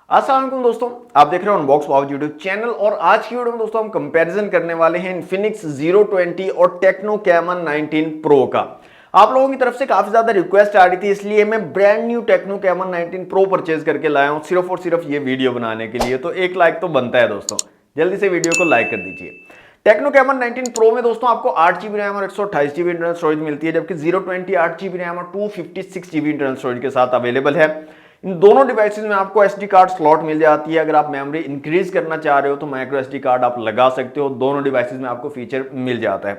अस्सलाम वालेकुम दोस्तों, आप देख रहे हो अनबॉक्स वाव यूट्यूब चैनल। और आज की वीडियो में दोस्तों हम कंपैरिजन करने वाले हैं इन्फिनिक्स Zero 20 और टेक्नो कैमन 19 प्रो का। आप लोगों की तरफ से काफी ज्यादा रिक्वेस्ट आ रही थी, इसलिए मैं brand new techno caiman 19 pro purchase करके लाया हूं सिर्फ और सिर्फ ये वीडियो बनाने के लिए। तो एक लाइक तो बनता है दोस्तों, जल्दी से वीडियो को लाइक कर दीजिए। टेक्नो कैमन 19 प्रो में दोस्तों आपको 8GB रैम और 128GB इंटरनल स्टोरेज मिलती है, जबकि Zero 20 8GB रैम और 256GB इंटरनल स्टोरेज के साथ अवेलेबल है। इन दोनों डिवाइसेस में आपको SD कार्ड स्लॉट मिल जाती है। अगर आप मेमोरी इंक्रीज करना चाह रहे हो तो माइक्रो SD कार्ड आप लगा सकते हो। दोनों डिवाइसेस में आपको फीचर मिल जाता है।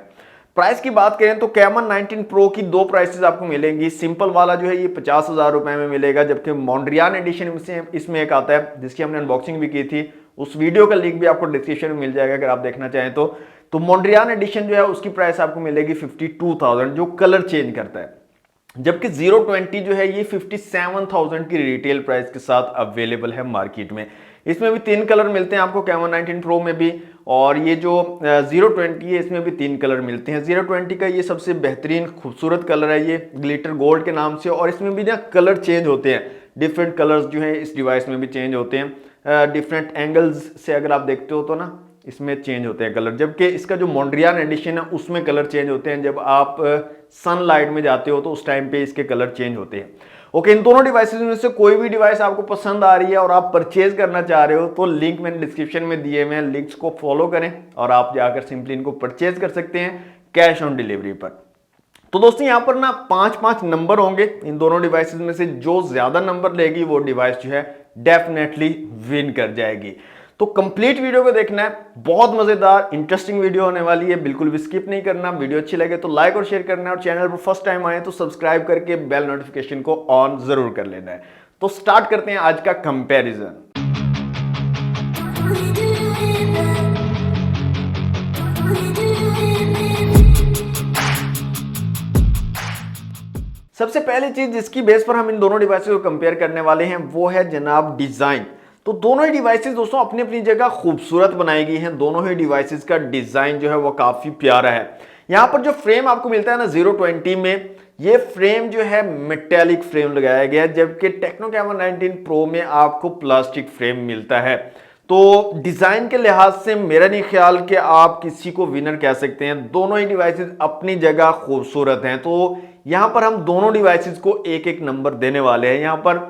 प्राइस की बात करें तो कैमन 19 प्रो की दो प्राइसेस आपको मिलेंगी। सिंपल वाला जो है ये 50,000 रुपए में मिलेगा, जबकि मॉन्ड्रियान एडिशन इसमें एक आता है जिसकी हमने अनबॉक्सिंग भी की थी। उस वीडियो का लिंक भी आपको डिस्क्रिप्शन में मिल जाएगा अगर आप देखना चाहें तो मॉन्ड्रियान एडिशन जो है उसकी प्राइस आपको मिलेगी 52,000, जो कलर चेंज करता है। जबकि Zero 20 जो है ये 57,000 की रिटेल प्राइस के साथ अवेलेबल है मार्केट में। इसमें भी 3 कलर मिलते हैं आपको कैमन 19 प्रो में भी, और ये जो Zero 20 है इसमें भी 3 कलर मिलते हैं। Zero 20 का ये सबसे बेहतरीन खूबसूरत कलर है, ये ग्लिटर गोल्ड के नाम से। और इसमें भी ना कलर चेंज होते हैं, डिफरेंट कलर्स जो है इस डिवाइस में भी चेंज होते हैं। डिफरेंट एंगल्स से अगर आप देखते हो तो ना इसमें चेंज होते हैं कलर। जबकि इसका जो मॉन्ड्रियान एडिशन है उसमें कलर चेंज होते हैं, जब आप सनलाइट में जाते हो तो उस टाइम पे इसके कलर चेंज होते हैं। ओके, इन दोनों डिवाइसेस में से कोई भी डिवाइस आपको पसंद आ रही है और आप परचेज करना चाह रहे हो तो लिंक मैंने डिस्क्रिप्शन में दिए हुए हैं, लिंक्स को फॉलो करें और आप जाकर सिंपली इनको परचेज कर सकते हैं कैश ऑन डिलीवरी पर। तो दोस्तों यहाँ पर ना 5-5 नंबर होंगे। इन दोनों डिवाइसेस में से जो ज्यादा नंबर लेगी वो डिवाइस जो है डेफिनेटली विन कर जाएगी। तो कंप्लीट वीडियो को देखना है, बहुत मजेदार इंटरेस्टिंग वीडियो होने वाली है, बिल्कुल भी स्किप नहीं करना। वीडियो अच्छी लगे तो लाइक और शेयर करना है, और चैनल पर फर्स्ट टाइम आए तो सब्सक्राइब करके बेल नोटिफिकेशन को ऑन जरूर कर लेना है। तो स्टार्ट करते हैं आज का कंपैरिजन। सबसे पहली चीज जिसकी बेस पर हम इन दोनों डिवाइसेस को कंपेयर करने वाले हैं वो है जनाब डिजाइन। तो दोनों ही डिवाइसेस दोस्तों अपनी अपनी जगह खूबसूरत बनाई गई हैं। दोनों ही डिवाइसेस का डिजाइन जो है वो काफी प्यारा है। यहां पर जो फ्रेम आपको मिलता है ना Zero 20 में, ये फ्रेम जो है मेटेलिक फ्रेम लगाया गया है, जबकि टेक्नो कैमन 19 प्रो में आपको प्लास्टिक फ्रेम मिलता है। तो डिजाइन के लिहाज से मेरा नहीं ख्याल कि आप किसी को विनर कह सकते हैं। दोनों ही डिवाइसेस अपनी जगह खूबसूरत हैं। तो यहां पर हम दोनों डिवाइसेस को एक एक नंबर देने वाले हैं। यहां पर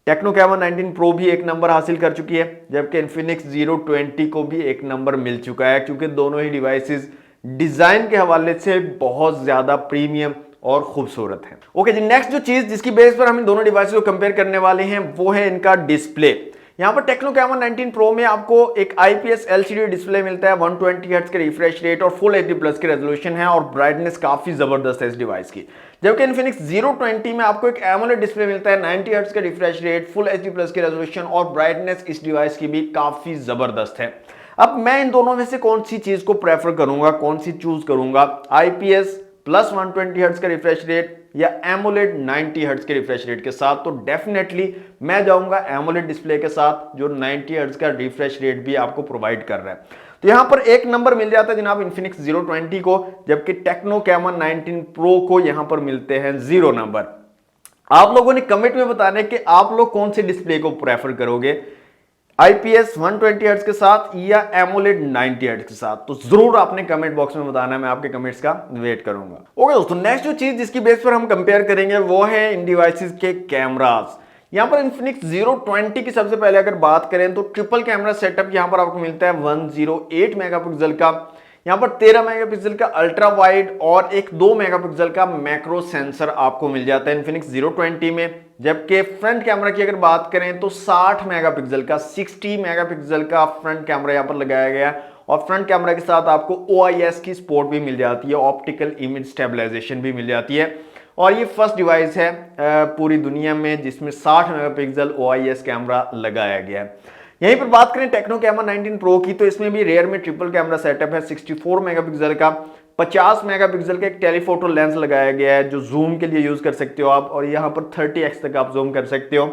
टेक्नो कैमन 19 प्रो भी एक नंबर हासिल कर चुकी है, जबकि इन्फिनिक्स Zero 20 को भी एक नंबर मिल चुका है, क्योंकि दोनों ही डिवाइसेस डिजाइन के हवाले से बहुत ज्यादा प्रीमियम और खूबसूरत है। ओके जी, नेक्स्ट जो चीज जिसकी बेस पर हम इन दोनों डिवाइसेस को कंपेयर करने वाले हैं वो है इनका डिस्प्ले। यहां पर टेक्नो कैमन 19 प्रो में आपको एक IPS LCD डिस्प्ले मिलता है, 120 हर्ट्ज के रिफ्रेश रेट और फुल HD प्लस की रेजोल्यूशन है, और ब्राइटनेस काफी जबरदस्त है इस डिवाइस की। जबकि इन्फिनिक्स Zero 20 में आपको एक एमोलेड डिस्प्ले मिलता है, 90 हर्ट्ज का refresh rate, full HD plus की रेजोल्यूशन, और ब्राइटनेस इस डिवाइस की भी काफी जबरदस्त है। अब मैं इन दोनों में से कौन सी चीज को प्रेफर करूंगा, कौन सी चूज करूंगा, IPS प्लस 120 हर्ट्ज का रिफ्रेश रेट या एमोलेड 90 हर्ट्ज के रिफ्रेश रेट के साथ? तो डेफिनेटली मैं जाऊंगा एमोलेड डिस्प्ले के साथ, जो 90 हर्ट्ज का रिफ्रेश रेट भी आपको प्रोवाइड कर रहा है। तो यहां पर एक नंबर मिल जाता है जनाब इन्फिनिक्स Zero 20 को, जबकि टेक्नो कैमन 19 प्रो को यहां पर मिलते हैं 0 नंबर। आप लोगों ने कमेंट में बताना है कि आप लोग कौन से डिस्प्ले को प्रेफर करोगे, IPS 120 हर्ट्ज के साथ या एमोलेड 90 हर्ट्ज के साथ? तो जरूर आपने कमेंट बॉक्स में बताना है, मैं आपके कमेंट्स का वेट करूंगा। ओके दोस्तों, नेक्स्ट जो चीज जिसकी बेस पर हम कंपेयर करेंगे वो है इन डिवाइसेस के कैमरास। यहां पर इन्फिनिक्स Zero 20 की सबसे पहले अगर बात करें तो ट्रिपल कैमरा सेटअप यहां पर आपको मिलता है 108 मेगापिक्सल का। यहां पर 13 मेगापिक्सल का अल्ट्रा वाइड और एक 2 मेगापिक्सल का मैक्रो सेंसर आपको मिल जाता है इन्फिनिक्स Zero 20 में। जबकि फ्रंट कैमरा की अगर बात करें तो 60 मेगापिक्सल का 60 मेगापिक्सल का फ्रंट कैमरा यहां पर लगाया गया है, और फ्रंट कैमरा के साथ आपको OIS की सपोर्ट भी मिल जाती है, ऑप्टिकल इमेज स्टेबलाइजेशन भी मिल जाती है। और ये फर्स्ट डिवाइस है पूरी दुनिया में जिसमें 60 मेगापिक्सल OIS कैमरा लगाया गया है। यहीं पर बात करें टेक्नो कैमन 19 प्रो की, तो इसमें भी रेयर में ट्रिपल कैमरा सेटअप है, 64 मेगापिक्सल का, 50 मेगापिक्सल का एक टेलीफोटो लेंस लगाया गया है जो जूम के लिए यूज कर सकते हो आप, और यहां पर 30x तक आप जूम कर सकते हो।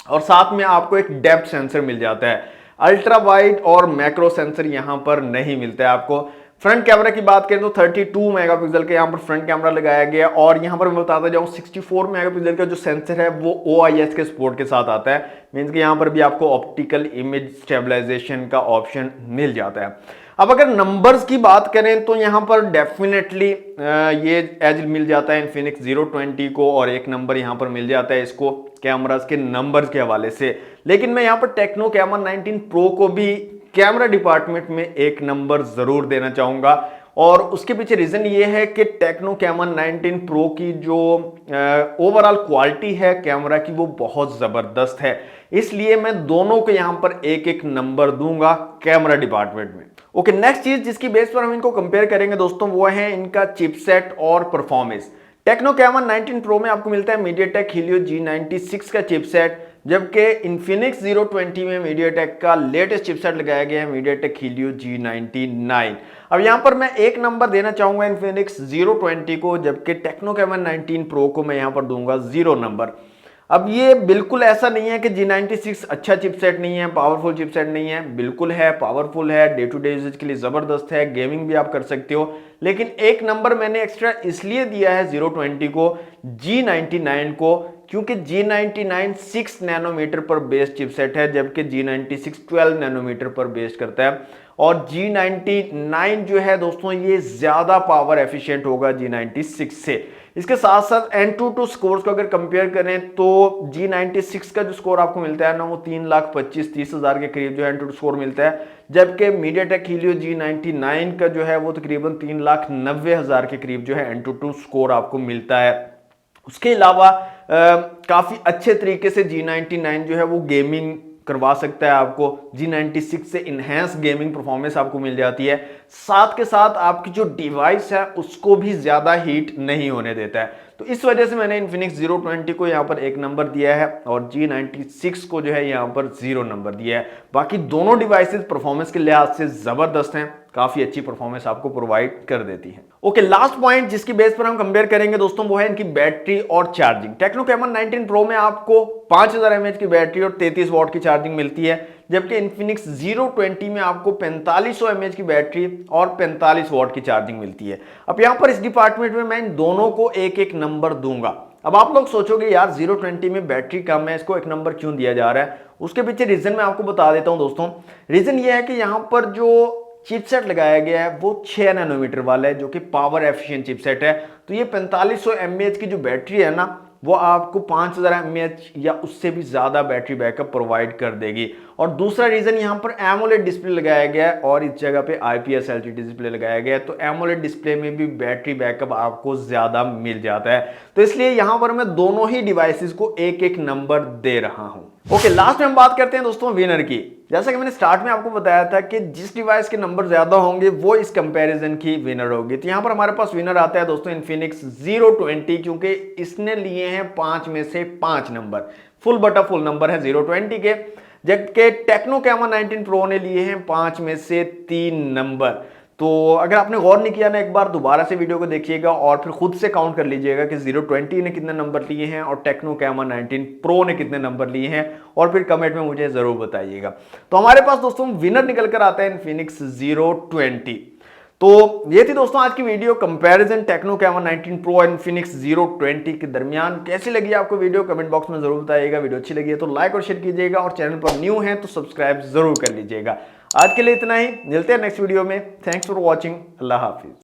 और साथ में आपको एक डेप्थ सेंसर मिल जाता है। अल्ट्रा वाइड और मैक्रो सेंसर यहां पर नहीं मिलता है आपको। फ्रंट कैमरा की बात करें तो 32 मेगापिक्सल का यहाँ पर फ्रंट कैमरा लगाया गया और यहाँ पर मैं बताता जाऊँ 64 मेगापिक्सल का जो सेंसर है वो OIS के सपोर्ट के साथ आता है। मींस कि यहाँ पर भी आपको ऑप्टिकल इमेज स्टेबलाइजेशन का ऑप्शन मिल जाता है। अब अगर नंबर्स की बात करें तो यहाँ पर डेफिनेटली ये एज मिल जाता है इन्फिनिक्स 020 को और एक नंबर यहाँ पर मिल जाता है इसको कैमरास के नंबर्स के हवाले से। लेकिन मैं यहाँ पर टेक्नो कैमरा 19 प्रो को भी कैमरा डिपार्टमेंट में एक नंबर जरूर देना चाहूंगा और उसके पीछे रीजन ये है कि टेक्नो कैमरा 19 प्रो की जो ओवरऑल क्वालिटी है कैमरा की वो बहुत जबरदस्त है, इसलिए मैं दोनों को यहां पर एक एक नंबर दूंगा कैमरा डिपार्टमेंट में। ओके, नेक्स्ट चीज जिसकी बेस पर हम इनको कंपेयर करेंगे दोस्तों वो है इनका चिपसेट और परफॉर्मेंस। टेक्नो कैमरा 19 प्रो में आपको मिलता है मीडियाटेक हीलियो G96 का चिपसेट, जबकि इन्फिनिक्स 020 में मीडियाटेक का लेटेस्ट चिपसेट लगाया गया है मीडियाटेक हीलियो G99। अब यहां पर मैं एक नंबर देना चाहूंगा इन्फिनिक्स 020 को, जबकि टेक्नो कैमरा 19 प्रो को मैं यहां पर दूंगा 0 नंबर। अब ये बिल्कुल ऐसा नहीं है कि G96 अच्छा चिपसेट नहीं है, पावरफुल चिपसेट नहीं है, बिल्कुल है, पावरफुल है, डे टू डे यूजेज के लिए जबरदस्त है, गेमिंग भी आप कर सकते हो। लेकिन एक नंबर मैंने एक्स्ट्रा इसलिए दिया है 020 को G99 को क्योंकि G99 6 नैनोमीटर पर बेस्ड चिपसेट है, जबकि G96 12 नैनोमीटर पर बेस्ड करता है और G99 जो है दोस्तों ये ज्यादा पावर एफिशिएंट होगा G96 से। इसके साथ साथ Antutu स्कोर्स को अगर कंपेयर करें तो G96 का जो स्कोर आपको मिलता है ना वो 3,25,30,000 के करीब जो है Antutu स्कोर मिलता है, जबकि मीडियाटेक हीलियो G99 का जो है वो तकरीबन 3,90,000 के करीब जो है Antutu स्कोर आपको मिलता है। उसके अलावा काफी अच्छे तरीके से G99 जो है वो गेमिंग करवा सकता है आपको, G96 से इनहेंस गेमिंग परफॉर्मेंस आपको मिल जाती है, साथ के साथ आपकी जो डिवाइस है उसको भी ज्यादा हीट नहीं होने देता है। तो इस वजह से मैंने इन्फिनिक्स 020 को यहाँ पर एक नंबर दिया है और G96 को जो है यहाँ पर 0 नंबर दिया है। बाकी दोनों डिवाइसेस परफॉर्मेंस के लिहाज से जबरदस्त हैं, काफी अच्छी परफॉर्मेंस आपको प्रोवाइड कर देती है। ओके, लास्ट पॉइंट जिसकी बेस पर हम कंपेयर करेंगे दोस्तों वो है इनकी बैटरी और चार्जिंग। टेक्नो कैमरा 19 प्रो में आपको 5000 mAh की बैटरी और 33 वॉट की चार्जिंग मिलती है, जबकि इन्फिनिक्स 020 में आपको 4500 mAh की बैटरी और 45 वॉट की चार्जिंग मिलती है। अब यहां पर इस डिपार्टमेंट में मैं इन दोनों को एक एक नंबर दूंगा। अब आप लोग सोचोगे यार 020 में बैटरी कम है, इसको एक नंबर क्यों दिया जा रहा है? उसके पीछे रीजन मैं आपको बता देता हूं दोस्तों। रीजन ये है कि यहां पर जो चिपसेट लगाया गया है वो 6 नैनोमीटर वाला है जो कि पावर एफिशिएंट चिपसेट है। तो ये 4500 mAh की जो बैटरी है ना वो आपको 5000 mAh या उससे भी ज्यादा बैटरी बैकअप प्रोवाइड कर देगी। और दूसरा रीजन यहाँ पर एमोलेड डिस्प्ले लगाया गया है और इस जगह पे IPS LCD डिस्प्ले लगाया गया है, तो एमोलेड डिस्प्ले में भी बैटरी बैकअप आपको ज्यादा मिल जाता है। तो इसलिए यहाँ पर मैं दोनों ही डिवाइसेस को एक एक नंबर दे रहा हूं। ओके, लास्ट में हम बात करते हैं दोस्तों विनर की। जैसा कि मैंने स्टार्ट में आपको बताया था कि जिस डिवाइस के नंबर ज्यादा होंगे वो इस कंपैरिजन की विनर होगी। तो यहां पर हमारे पास विनर आता है दोस्तों इन्फिनिक्स 020, क्योंकि इसने लिए हैं 5 में से 5 नंबर, फुल बटा फुल नंबर है 020 के, जबकि टेक्नो कैमरा 19 प्रो ने लिए हैं 5 में से 3 नंबर। तो अगर आपने गौर नहीं किया ना, एक बार दोबारा से वीडियो को देखिएगा और फिर खुद से काउंट कर लीजिएगा कि 020 ने कितने नंबर लिए हैं और टेक्नो कैमरा 19 प्रो ने कितने नंबर लिए हैं, और फिर कमेंट में मुझे जरूर बताइएगा। तो हमारे पास दोस्तों विनर निकल कर आता है इन्फिनिक्स 020। तो ये थी दोस्तों आज की video, comparison Tecno camera 19 Pro और इन्फिनिक्स 020 के दरमियान। कैसी लगी आपको वीडियो कमेंट बॉक्स में जरूर बताइएगा। वीडियो अच्छी लगी है तो लाइक और शेयर कीजिएगा और चैनल पर न्यू है तो सब्सक्राइब जरूर कर लीजिएगा। आज के लिए इतना ही, मिलते हैं नेक्स्ट वीडियो में। Thanks for watching, Allah Hafiz.